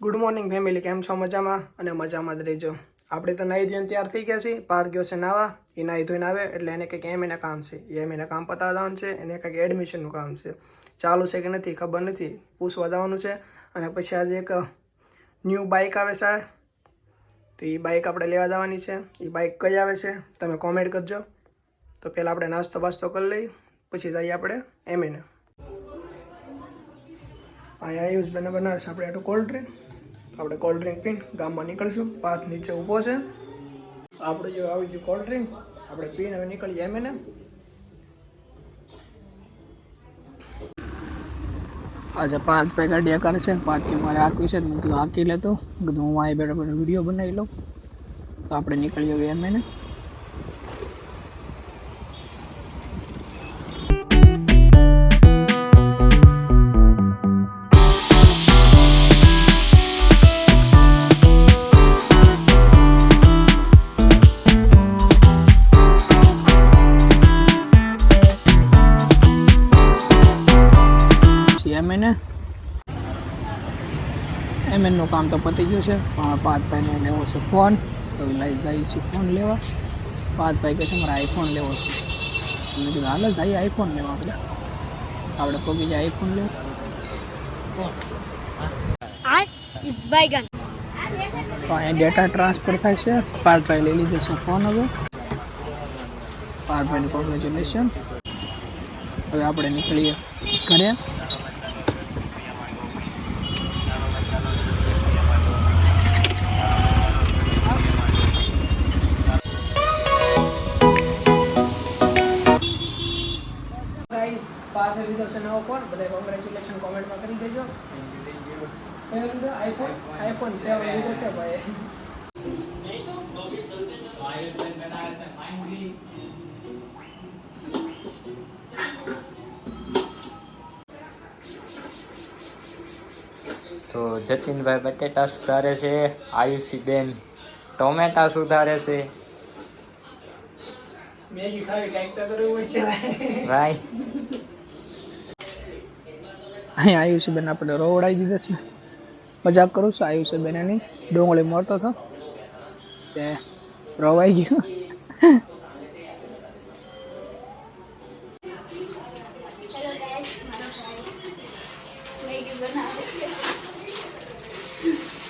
Good morning family, કેમ છો? મજામાં અને મજામાં જ રહેજો. આપણે તો નાહી ધોઈને તૈયાર થઈ ગયા છીએ. પાર્થ ગયો છે નાવા. એ નાહી ધોઈને આવે એટલે એને કંઈક એમએના કામ છે. એમએના કામ પતાવવા જવાનું છે. એને કંઈક એડમિશનનું કામ છે. ચાલુ છે કે નથી ખબર નથી, પૂછવા જવાનું છે. અને પછી આજે એક ન્યૂ બાઇક આવે છે, તો એ બાઇક આપણે લેવા જવાની છે. એ બાઇક કઈ આવે છે તમે કોમેન્ટ કરજો. તો પહેલાં આપણે નાસ્તો બાસ્તો કરી લઈએ, પછી જઈએ આપણે એમએને. અહીંયા આયુષભાઈને બનાવે છે આપણે આટલું કોલ્ડ ડ્રિંક. આપણે કોલ્ડ ડ્રિંક પીને ગામમાં નીકળશું. પાથ નીચે ઊભો છે. આપણે જો આવી ગયું કોલ્ડ ડ્રિંક, આપણે પીને હવે નીકળીએ એમએને. આજે પાર્થભાઈ ગાડી કરે છે. પાર્થથી મારે હાંકવી છે, મેં કીધું હાંકી લેતો. કીધું હું અહીં બેઠો બેઠો વિડીયો બનાવી લઉં. તો આપણે નીકળીએ હવે એમએને. એમએનનું કામ તો પતી ગયું છે, પણ પાર્થભાઈને લેવો છે ફોન. તો લઈ જાય છે ફોન લેવા. પાર્થભાઈ કહે છે મારે આઈફોન લેવો છે. મેં કીધું હાલો જઈએ આઈફોન લેવા. આપણે પગી જાય આઈફોન લેવા. તો અહીંયા ડેટા ટ્રાન્સફર થાય છે. પાર્થભાઈ લઈ લીધો છે ફોન. હવે પાર્થભાઈને કોંગ્રેચ્યુલેશન. હવે આપણે નીકળીએ ઘરે. પાર્થે લીધો છે નવો ફોન. બધા કોંગ્રેચ્યુલેશન કોમેન્ટમાં કરી દેજો. કયો લીધો? આઈફોન 7 લીધો છે ભાઈ. તો જતીનભાઈ બટેટા સુધારે છે, આયુષી બેન ટોમેટા સુધારે છે. મેગી ખાવી કાંઈક તો કરવું પડશે ભાઈ અહીં આયુષીબેન આપણે રોવડાવી દીધા છે. મજાક કરું છું. આયુષીબેન એની ડોંગળી મળતો હતો તે રોવાઈ ગયો.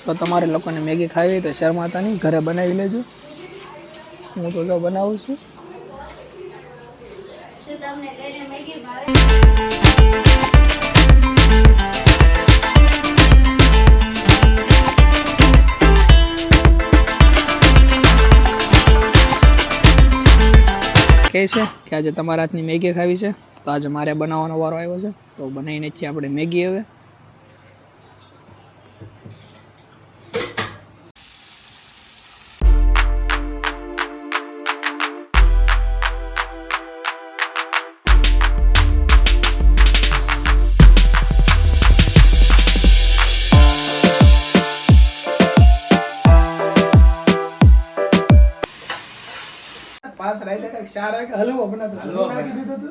તો તમારે લોકોને મેગી ખાવી હોય તો શરમાતા નહીં, ઘરે બનાવી લેજો. હું તો જો બનાવું છું. તમને ઘરે મેગી ભાવે? કહે છે કે આજે તમારા હાથની મેગી ખાવી છે, તો આજે મારે બનાવવાનો વારો આવ્યો છે. તો બનાવીને છીએ આપણે મેગી. હવે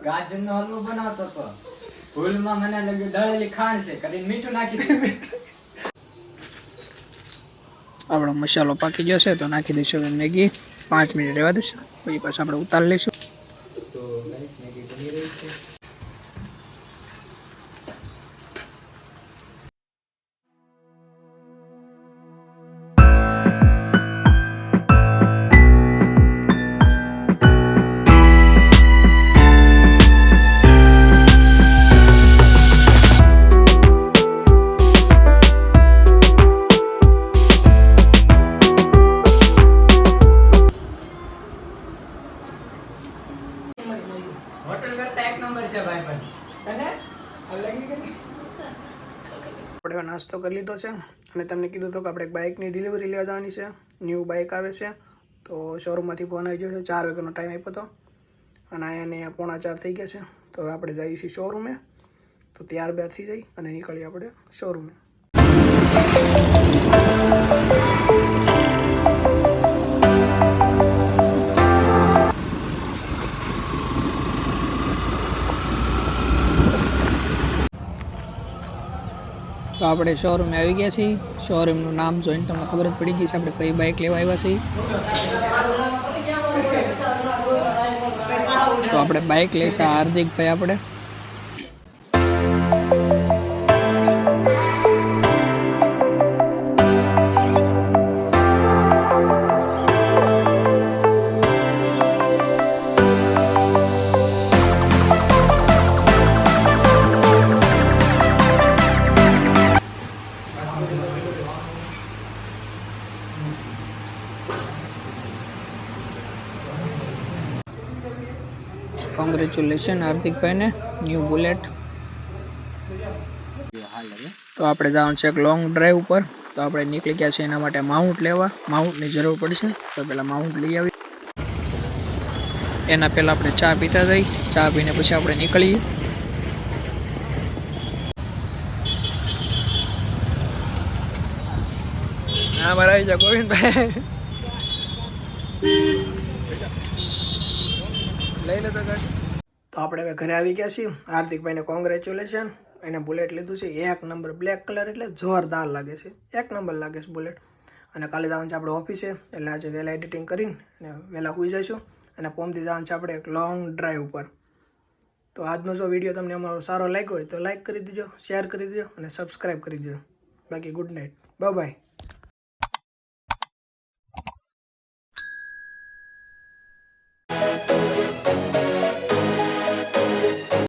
ગાજરનો હલવો બનાવતો હતો. ભૂલમાં મને લાગ્યું દળેલી ખાંડ છે કરીને મીઠું નાખી દીધું. આપણો મસાલો પાકી ગયો છે, તો નાખી દઈશું મેગી. 5 મિનિટ રહેવા દઈશું, પછી પાછું આપણે ઉતારી લઈશું. તો ગાઈસ મેગી બની રહી છે. હોટલ કરતા એક નંબર છે ભાઈ. પણ આપણે નાસ્તો કરી લીધો છે અને તમને કીધું હતું કે આપણે એક બાઇકની ડિલિવરી લેવા જવાની છે. ન્યૂ બાઇક આવે છે, તો શોરૂમમાંથી ફોન આવી ગયો છે. 4 વાગ્યાનો ટાઈમ આપ્યો હતો અને અહીંયા 3:45 થઈ ગયા છે. તો હવે આપણે જઈએ છીએ શોરૂમે. તો ત્યારબાદ થઈ જઈ અને નીકળીએ આપણે શોરૂમે. તો આપણે શોરૂમે આવી ગયા છીએ. શોરૂમનું નામ જોઈને તમને ખબર જ પડી ગઈ છે આપણે કઈ બાઇક લેવા આવ્યા છીએ. તો આપણે બાઇક લઈશું હાર્દિકભાઈ આપણે. કોંગ્રેચ્યુલેશન હાર્દિકભાઈને ન્યૂ બુલેટ. તો આપણે જવાનું છે એક લોંગ ડ્રાઈવ ઉપર. તો આપણે નીકળી ગયા છીએ એના માટે માઉન્ટ લેવા. માઉન્ટની જરૂર પડશે તો પહેલાં માઉન્ટ લઈ આવી. એના પહેલાં આપણે ચા પીતા જઈ. ચા પીને પછી આપણે નીકળીએ. હા મારા આવી જા ગોવિંદભાઈ લઈ લે તો ગાડી. તો આપણે હવે ઘરે આવી ગયા છીએ. હાર્દિકભાઈને કોંગ્રેચ્યુલેશન. એને બુલેટ લીધું છે 1 નંબર. બ્લેક કલર એટલે જોરદાર લાગે છે. 1 નંબર લાગે છે બુલેટ. અને કાલે જવાનું છે આપણે ઓફિસે. એટલે આજે વહેલા એડિટિંગ કરીને અને વહેલા સુઈ જઈશું. અને પોમથી જવાનું છે આપણે એક લોંગ ડ્રાઈવ ઉપર. તો આજનો જો વિડીયો તમને અમારો સારો લાગ્યો હોય તો લાઈક કરી દેજો, શેર કરી દેજો અને સબસ્ક્રાઈબ કરી દેજો. બાકી ગુડ નાઇટ, બાય બાય.